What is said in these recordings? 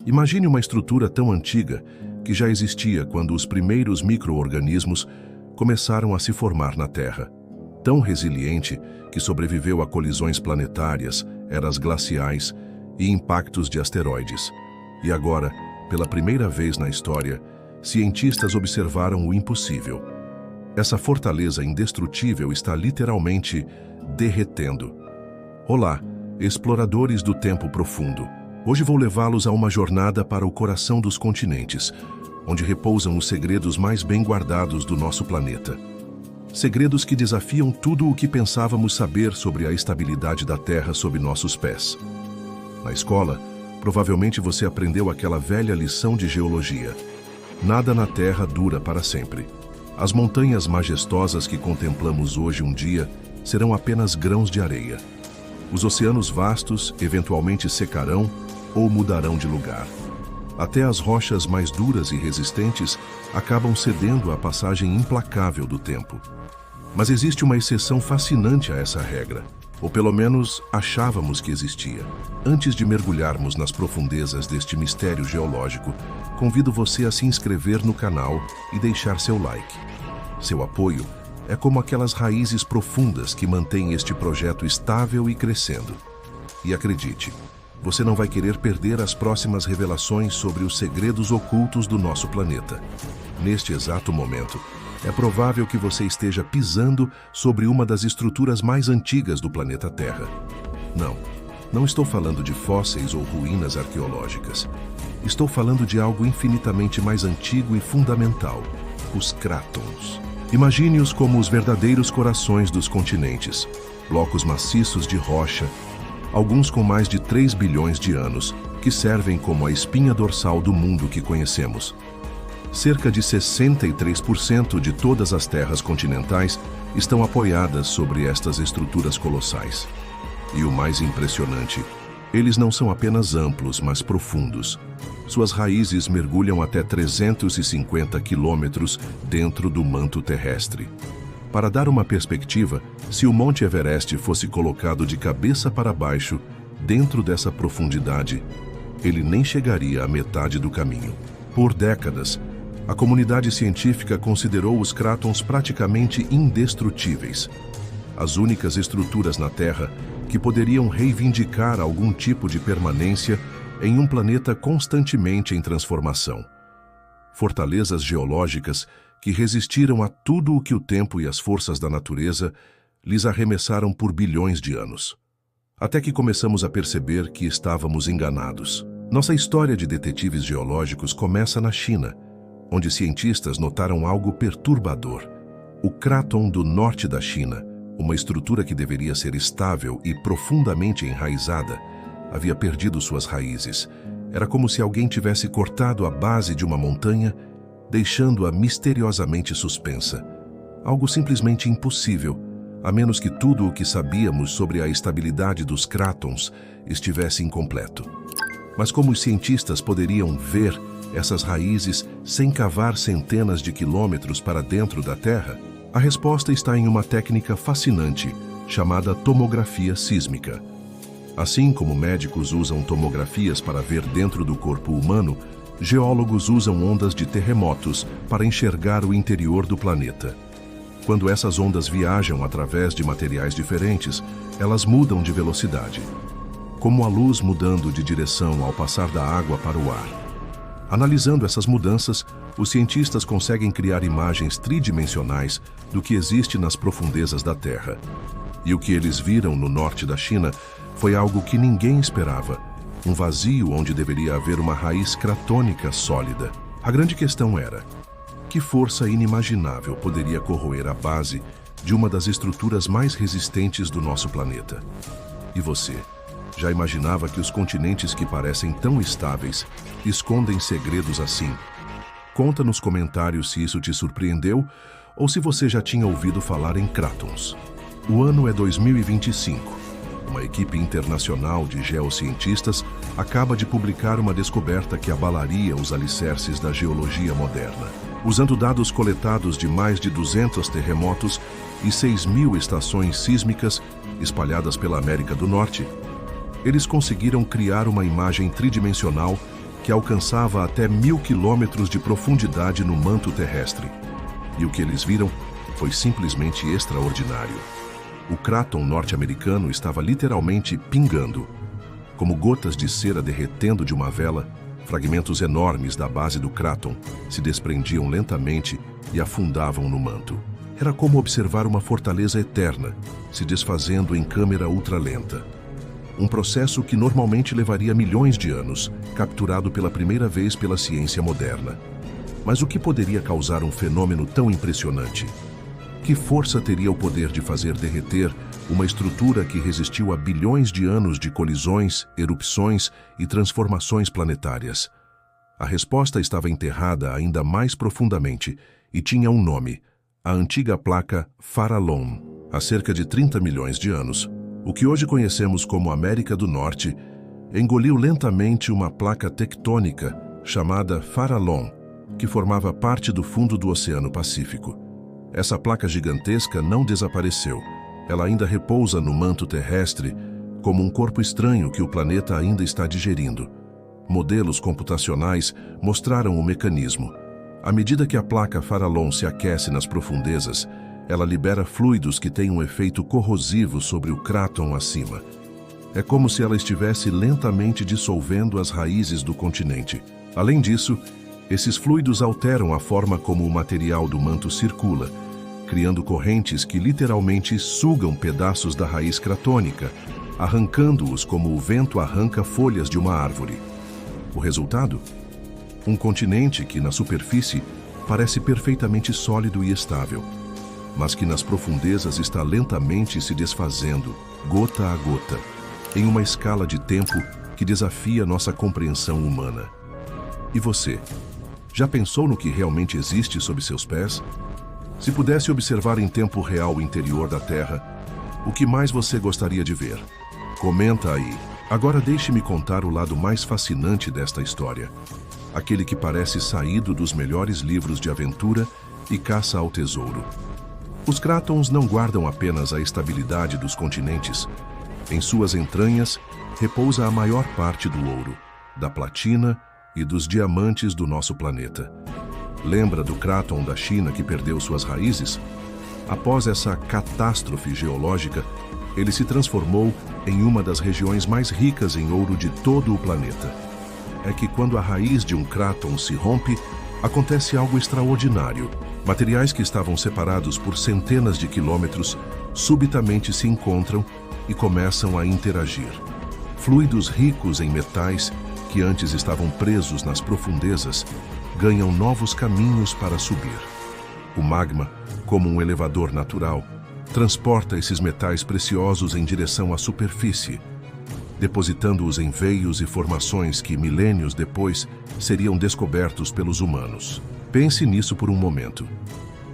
Imagine uma estrutura tão antiga que já existia quando os primeiros micro-organismos começaram a se formar na Terra. Tão resiliente que sobreviveu a colisões planetárias, eras glaciais e impactos de asteroides. E agora, pela primeira vez na história, cientistas observaram o impossível. Essa fortaleza indestrutível está literalmente derretendo. Olá, exploradores do tempo profundo. Hoje vou levá-los a uma jornada para o coração dos continentes, onde repousam os segredos mais bem guardados do nosso planeta. Segredos que desafiam tudo o que pensávamos saber sobre a estabilidade da Terra sob nossos pés. Na escola, provavelmente você aprendeu aquela velha lição de geologia. Nada na Terra dura para sempre. As montanhas majestosas que contemplamos hoje um dia serão apenas grãos de areia. Os oceanos vastos eventualmente secarão ou mudarão de lugar. Até as rochas mais duras e resistentes acabam cedendo à passagem implacável do tempo. Mas existe uma exceção fascinante a essa regra, ou pelo menos achávamos que existia. Antes de mergulharmos nas profundezas deste mistério geológico, convido você a se inscrever no canal e deixar seu like. Seu apoio é como aquelas raízes profundas que mantêm este projeto estável e crescendo. E acredite, você não vai querer perder as próximas revelações sobre os segredos ocultos do nosso planeta. Neste exato momento, é provável que você esteja pisando sobre uma das estruturas mais antigas do planeta Terra. Não estou falando de fósseis ou ruínas arqueológicas. Estou falando de algo infinitamente mais antigo e fundamental: os crátons. Imagine-os como os verdadeiros corações dos continentes, blocos maciços de rocha, alguns com mais de 3 bilhões de anos, que servem como a espinha dorsal do mundo que conhecemos. Cerca de 63% de todas as terras continentais estão apoiadas sobre estas estruturas colossais. E o mais impressionante, eles não são apenas amplos, mas profundos. Suas raízes mergulham até 350 quilômetros dentro do manto terrestre. Para dar uma perspectiva, se o Monte Everest fosse colocado de cabeça para baixo, dentro dessa profundidade, ele nem chegaria à metade do caminho. Por décadas, a comunidade científica considerou os crátons praticamente indestrutíveis. As únicas estruturas na Terra que poderiam reivindicar algum tipo de permanência em um planeta constantemente em transformação. Fortalezas geológicas que resistiram a tudo o que o tempo e as forças da natureza lhes arremessaram por bilhões de anos. Até que começamos a perceber que estávamos enganados. Nossa história de detetives geológicos começa na China, onde cientistas notaram algo perturbador. O cráton do norte da China, uma estrutura que deveria ser estável e profundamente enraizada, havia perdido suas raízes. Era como se alguém tivesse cortado a base de uma montanha, deixando-a misteriosamente suspensa. Algo simplesmente impossível, a menos que tudo o que sabíamos sobre a estabilidade dos crátons estivesse incompleto. Mas como os cientistas poderiam ver essas raízes sem cavar centenas de quilômetros para dentro da Terra? A resposta está em uma técnica fascinante chamada tomografia sísmica. Assim como médicos usam tomografias para ver dentro do corpo humano, geólogos usam ondas de terremotos para enxergar o interior do planeta. Quando essas ondas viajam através de materiais diferentes, elas mudam de velocidade, como a luz mudando de direção ao passar da água para o ar. Analisando essas mudanças, os cientistas conseguem criar imagens tridimensionais do que existe nas profundezas da Terra. E o que eles viram no norte da China foi algo que ninguém esperava: um vazio onde deveria haver uma raiz cratônica sólida. A grande questão era: que força inimaginável poderia corroer a base de uma das estruturas mais resistentes do nosso planeta? E você? Já imaginava que os continentes que parecem tão estáveis escondem segredos assim? Conta nos comentários se isso te surpreendeu ou se você já tinha ouvido falar em crátons. O ano é 2025. Uma equipe internacional de geocientistas acaba de publicar uma descoberta que abalaria os alicerces da geologia moderna. Usando dados coletados de mais de 200 terremotos e 6.000 estações sísmicas espalhadas pela América do Norte, eles conseguiram criar uma imagem tridimensional que alcançava até 1000 quilômetros de profundidade no manto terrestre. E o que eles viram foi simplesmente extraordinário. O cráton norte-americano estava literalmente pingando. Como gotas de cera derretendo de uma vela, fragmentos enormes da base do cráton se desprendiam lentamente e afundavam no manto. Era como observar uma fortaleza eterna se desfazendo em câmera ultralenta. Um processo que normalmente levaria milhões de anos, capturado pela primeira vez pela ciência moderna. Mas o que poderia causar um fenômeno tão impressionante? Que força teria o poder de fazer derreter uma estrutura que resistiu a bilhões de anos de colisões, erupções e transformações planetárias? A resposta estava enterrada ainda mais profundamente e tinha um nome: a antiga placa Farallon. Há cerca de 30 milhões de anos, o que hoje conhecemos como América do Norte engoliu lentamente uma placa tectônica chamada Farallon, que formava parte do fundo do Oceano Pacífico. Essa placa gigantesca não desapareceu. Ela ainda repousa no manto terrestre como um corpo estranho que o planeta ainda está digerindo. Modelos computacionais mostraram o mecanismo. À medida que a placa Farallon se aquece nas profundezas, ela libera fluidos que têm um efeito corrosivo sobre o cráton acima. É como se ela estivesse lentamente dissolvendo as raízes do continente. Além disso, esses fluidos alteram a forma como o material do manto circula, criando correntes que literalmente sugam pedaços da raiz cratônica, arrancando-os como o vento arranca folhas de uma árvore. O resultado? Um continente que, na superfície, parece perfeitamente sólido e estável, mas que nas profundezas está lentamente se desfazendo, gota a gota, em uma escala de tempo que desafia nossa compreensão humana. E você? Já pensou no que realmente existe sob seus pés? Se pudesse observar em tempo real o interior da Terra, o que mais você gostaria de ver? Comenta aí. Agora deixe-me contar o lado mais fascinante desta história. Aquele que parece saído dos melhores livros de aventura e caça ao tesouro. Os crátons não guardam apenas a estabilidade dos continentes. Em suas entranhas repousa a maior parte do ouro, da platina e dos diamantes do nosso planeta. Lembra do cráton da China que perdeu suas raízes? Após essa catástrofe geológica, ele se transformou em uma das regiões mais ricas em ouro de todo o planeta. É que quando a raiz de um cráton se rompe, acontece algo extraordinário. Materiais que estavam separados por centenas de quilômetros subitamente se encontram e começam a interagir. Fluidos ricos em metais que antes estavam presos nas profundezas ganham novos caminhos para subir. O magma, como um elevador natural, transporta esses metais preciosos em direção à superfície, depositando-os em veios e formações que, milênios depois, seriam descobertos pelos humanos. Pense nisso por um momento.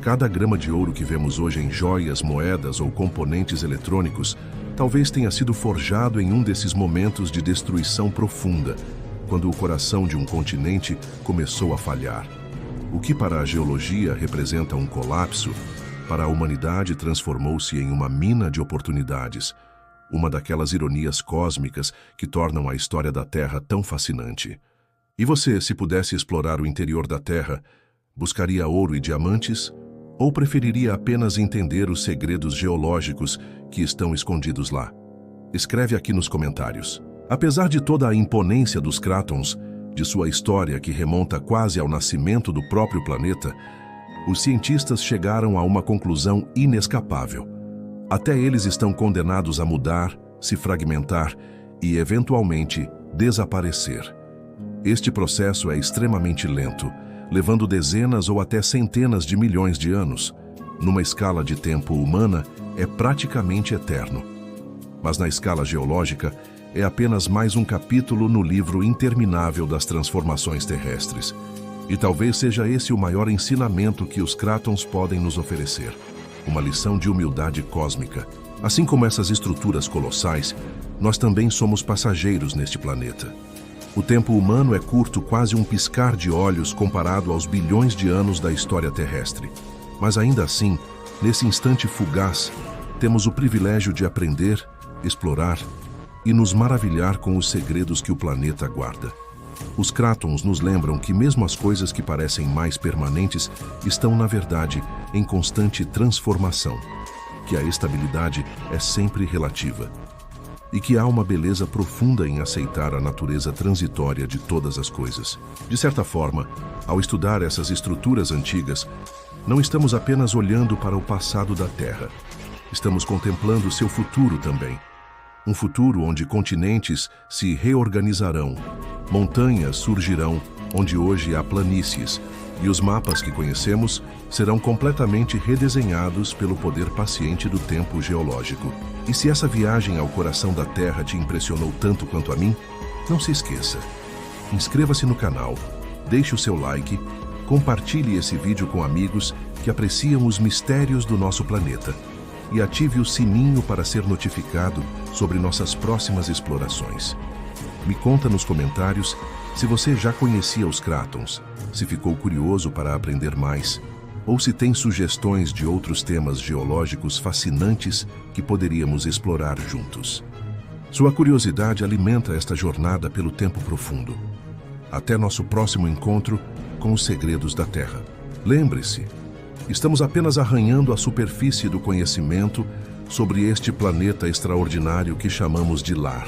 Cada grama de ouro que vemos hoje em joias, moedas ou componentes eletrônicos talvez tenha sido forjado em um desses momentos de destruição profunda, quando o coração de um continente começou a falhar. O que para a geologia representa um colapso, para a humanidade transformou-se em uma mina de oportunidades, uma daquelas ironias cósmicas que tornam a história da Terra tão fascinante. E você, se pudesse explorar o interior da Terra, buscaria ouro e diamantes, ou preferiria apenas entender os segredos geológicos que estão escondidos lá? Escreve aqui nos comentários. Apesar de toda a imponência dos crátons, de sua história que remonta quase ao nascimento do próprio planeta, os cientistas chegaram a uma conclusão inescapável. Até eles estão condenados a mudar, se fragmentar e, eventualmente, desaparecer. Este processo é extremamente lento, levando dezenas ou até centenas de milhões de anos. Numa escala de tempo humana, é praticamente eterno. Mas na escala geológica, é apenas mais um capítulo no livro interminável das transformações terrestres. E talvez seja esse o maior ensinamento que os crátons podem nos oferecer. Uma lição de humildade cósmica. Assim como essas estruturas colossais, nós também somos passageiros neste planeta. O tempo humano é curto, quase um piscar de olhos comparado aos bilhões de anos da história terrestre. Mas ainda assim, nesse instante fugaz, temos o privilégio de aprender, explorar e nos maravilhar com os segredos que o planeta guarda. Os crátons nos lembram que mesmo as coisas que parecem mais permanentes estão, na verdade, em constante transformação, que a estabilidade é sempre relativa e que há uma beleza profunda em aceitar a natureza transitória de todas as coisas. De certa forma, ao estudar essas estruturas antigas, não estamos apenas olhando para o passado da Terra, estamos contemplando seu futuro também. Um futuro onde continentes se reorganizarão, montanhas surgirão onde hoje há planícies, e os mapas que conhecemos serão completamente redesenhados pelo poder paciente do tempo geológico. E se essa viagem ao coração da Terra te impressionou tanto quanto a mim, não se esqueça. Inscreva-se no canal, deixe o seu like, compartilhe esse vídeo com amigos que apreciam os mistérios do nosso planeta e ative o sininho para ser notificado sobre nossas próximas explorações. Me conta nos comentários se você já conhecia os crátons, se ficou curioso para aprender mais, ou se tem sugestões de outros temas geológicos fascinantes que poderíamos explorar juntos. Sua curiosidade alimenta esta jornada pelo tempo profundo. Até nosso próximo encontro com os segredos da Terra. Lembre-se, estamos apenas arranhando a superfície do conhecimento sobre este planeta extraordinário que chamamos de lar.